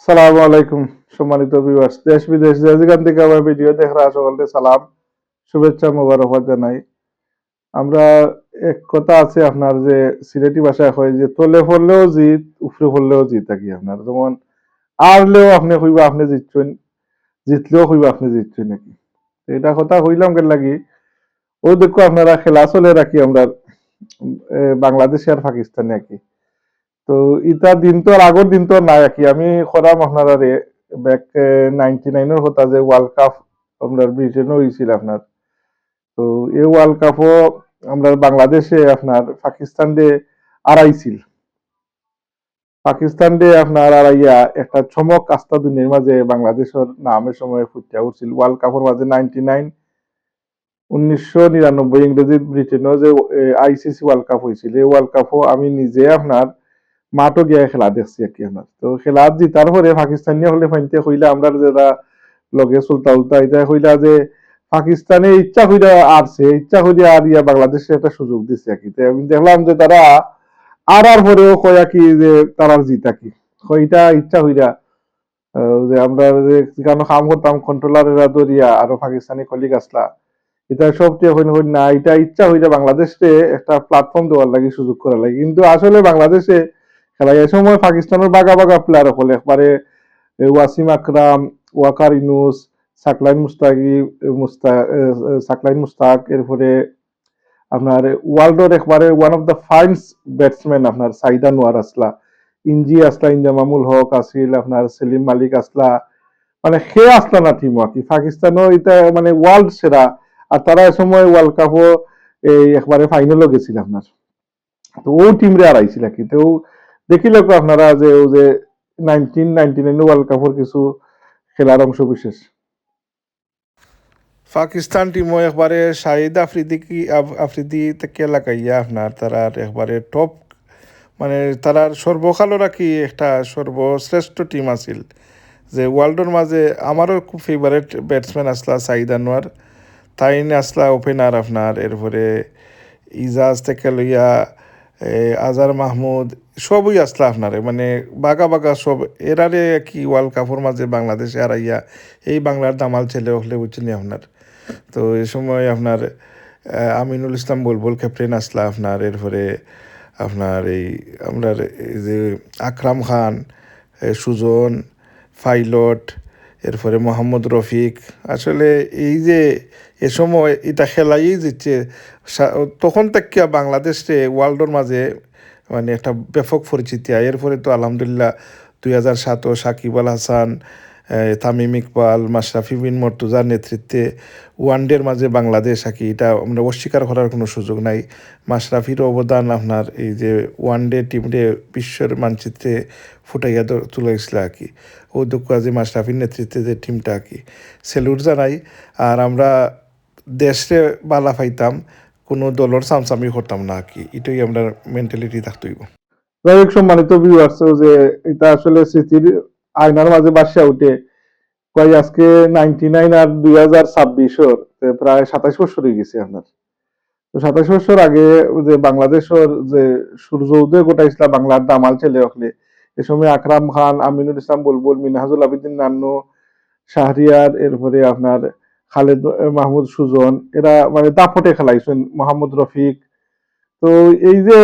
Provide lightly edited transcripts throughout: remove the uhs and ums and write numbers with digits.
সালামু আলাইকুম সম্মানিত ভিউয়ার্স, দেশ বিদেশ যে যেখান থেকে আমার ভিডিও দেখরা সকলকে সালাম, শুভেচ্ছা মোবারকবাদ জানাই। আমরা এক কথা আছে আপনার যে সিলেটি ভাষায় হয় যে তলে পড়লেও জিত, উপরে পড়লেও জিত থাকি আপনার। যেমন আরলেও আপনি কইবা আপনি জিতছেন, জিতলেও কইবা আপনি জিতছেন নাকি। এটা কথা কইলাম কেন লাগি, ও দেখো আপনারা খেলা চলে রাখি আমরা বাংলাদেশ আর পাকিস্তানে আর কি। তো ইটা দিন তো আর আগর দিন তো নাই আর কি। আমি খরাম আপনারা রে ব্যাক 99-এর কথা যে ওয়ার্ল্ড কাপ আমরা ব্রিটেনও হয়েছিল আপনার। তো এই ওয়ার্ল্ড কাপও আমরা বাংলাদেশে আপনার পাকিস্তান দিয়ে আড়াইছিল। পাকিস্তান দিয়ে আপনার আড়াইয়া একটা চমক আস্থা দুনিয়ার মাঝে বাংলাদেশের নামের সময় ফুটিয়া উঠছিল ওয়ার্ল্ড কাপের মাঝে 99 1999 ইংরেজি ব্রিটেনও যে আইসিসি ওয়ার্ল্ড কাপ হয়েছিল, এই ওয়ার্ল্ড কাপও আমি নিজে আপনার মাঠও গিয়া খেলা দেখছি আর কি আমার। তো খেলা জিতার পরে পাকিস্তানি হলে ফাইনতে কইলা আমরা যারা লগে চলতা উল্টা এটা কইলা যে পাকিস্তানে ইচ্ছা কইরা আসছে, ইচ্ছা কইরা আর ইয়া বাংলাদেশে একটা সুযোগ দিচ্ছে আর কি। তো আমি দেখলাম যে তারা আর পরেও কয়া কি যে তারার জিতা কি কইটা ইচ্ছা কইরা যে আমরা যে কেন কাম করতাম কন্ট্রোলারেরা দরিয়া আরো পাকিস্তানি কলিগ আসলা, এটা সবচেয়ে হইন হইন না, এটা ইচ্ছা হইরা বাংলাদেশে একটা প্ল্যাটফর্ম দেওয়ার লাগে, সুযোগ করার লাগে। কিন্তু আসলে বাংলাদেশে খেলা এই সময় পাকিস্তানের বাগা বাগা প্লেয়ার হল একবারে ওয়াসিম আকরাম, ওয়াকার ইনুস, সাকলাইন মুস্তাকি, সাকলাইন মুস্তাক, এরপরে আপনার ওয়ার্ল্ডের একবারে ওয়ান অফ দ্য ফাইন্স ব্যাটসম্যান আপনার সাইদা নোয়ার আসলা, ইঞ্জি আসলা, ইনজামামুল হক আসিল, আপনার সেলিম মালিক আসলা, মানে সে আসলা না টিম আর কি। পাকিস্তানও এটা মানে ওয়ার্ল্ড সেরা। আর তারা এ সময় ওয়ার্ল্ড কাপও এই একবারে ফাইনালও গেছিল আপনার। তো ও টিম রে হারাইছিল আর কি। তো দেখিলে আপনারা যে ও যে 1999 ওয়ার্ল্ড কাপের কিছু খেলার অংশ বিশেষ পাকিস্তান টিমও একবারে শাহিদ আফ্রিদি থেকে লাগাইয়া আপনার তারার একবারে টপ, মানে তারার সর্বকালও রাখি একটা সর্বশ্রেষ্ঠ টিম আছিল। যে ওয়ার্ল্ডের মাঝে আমারও খুব ফেভারেট ব্যাটসম্যান আসলা সাইদ আনোয়ার, তাইন আসলা ওপেনার আপনার, এরপরে ইজাজ থেকে লইয়া আজার মাহমুদ সবই আসলা আপনারে, মানে বাগা বাগা সব এরারে কি ওয়ার্ল্ড কাপের মাঝে বাংলাদেশে হারাইয়া এই বাংলার দামাল ছেলে হলে বুঝছেন আপনার। তো এই সময় আপনার আমিনুল ইসলাম বুলবুল ক্যাপ্টেন আসলা আপনার, এরপরে আপনার এই আপনার এই যে আকরাম খান, সুজন, পাইলট, এরপরে মোহাম্মদ রফিক। আসলে এই যে এ সময় এটা খেলাই দিচ্ছে তখন থেকে বাংলাদেশে ওয়ার্ল্ডের মাঝে মানে একটা ব্যাপক পরিচিতি। এরপরে তো আলহামদুলিল্লাহ 2007 সাকিব আল হাসান, তামিম ইকবাল, মাশরাফি বিন মর্তুজার নেতৃত্বে ওয়ানডের মাঝে বাংলাদেশ আর কি, এটা আমরা অস্বীকার করার কোনো সুযোগ নাই। মাশরাফির অবদান আপনার এই যে ওয়ানডে টিমে বিশ্বের মানচিত্রে ফুটাইয়া তুলে গেছিল আর কি। ও দুঃখ আজি মাশরাফির নেতৃত্বে যে টিমটা আর কি, সেলুট জানাই। আর আমরা দেশে বালা পাইতাম, কোনো দলের সামসামি করতাম না আর কি, এটাই আমরা মেন্টালিটি থাকতে হইব। যাই হোক সম্মানিত ভিউয়ার্স, যে এটা আসলে স্মৃতির আয়নার মাঝে বাসা উঠে কয় আজকে 99 আর 2026 প্রায় 27 বছর হয়ে গেছে আপনার। তো 27 বছর আগে যে বাংলাদেশের যে সূর্য উদয় ঘটাইছিল বাংলার দামাল ছেলে হলে, এ সময় আকরাম খান, আমিনুল ইসলাম বুলবুল, মিনহাজুল আবিদিন নান্নু, শাহরিয়ার, এরপরে আপনার খালেদ মাহমুদ সুজন, এরা মানে দাপটে খেলাইছেন, মোহাম্মদ রফিক। তো এই যে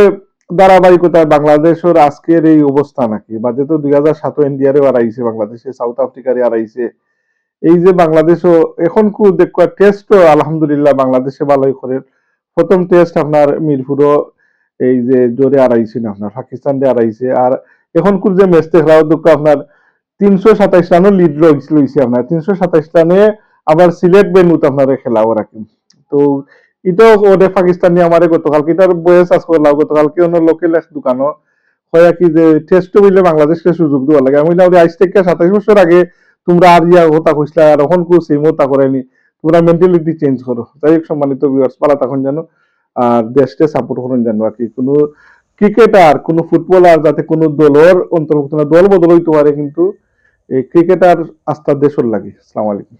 ধারাবাহিকতায় বাংলাদেশের আজকের এই অবস্থা নাকি, বা যেহেতু 2007 ইন্ডিয়ারে হারাইছে বাংলাদেশে, সাউথ আফ্রিকারে হারাইছে, এই যে বাংলাদেশও এখন কু দেখো টেস্টও আলহামদুলিল্লাহ বাংলাদেশে ভালোই করে। প্রথম টেস্ট আপনার মিরপুরও এই যে জোরে হারাইছেন আপনার, পাকিস্তান দিয়ে হারাইছে। আর এখন কুর যে ম্যাচ দেখলাও দুঃখ আপনার 327 রানও লিড লইছে আপনার, 327 রানে আবার সিলেট বেনুত আপনার খেলা ওরা কিন্তু। তো এটাও ওদের পাকিস্তানি আমারে গতকালকে এটার বয়স আজ করলাম, গতকালকে অন্য লোকেল এক দোকানও হয় কি যে টেস্ট বললে বাংলাদেশকে সুযোগ দেওয়া লাগে। আমি আজ থেকে 27 বছর আগে তোমরা আর ইয়া হতা কইসলা, আর এখন কো সেম হতা করেনি, তোমরা মেন্টালিটি চেঞ্জ করো। যাই হোক সম্মানিত ভিউয়ার্স, পালা তখন জানো আর দেশকে সাপোর্ট করুন জানো আর কি। কোনো ক্রিকেটার, কোনো ফুটবলার যাতে কোনো দলের অন্তর্ভুক্ত না, দল বদল হইতে পারে কিন্তু এই ক্রিকেটার আস্থা দেশের লাগে। আসসালামু আলাইকুম।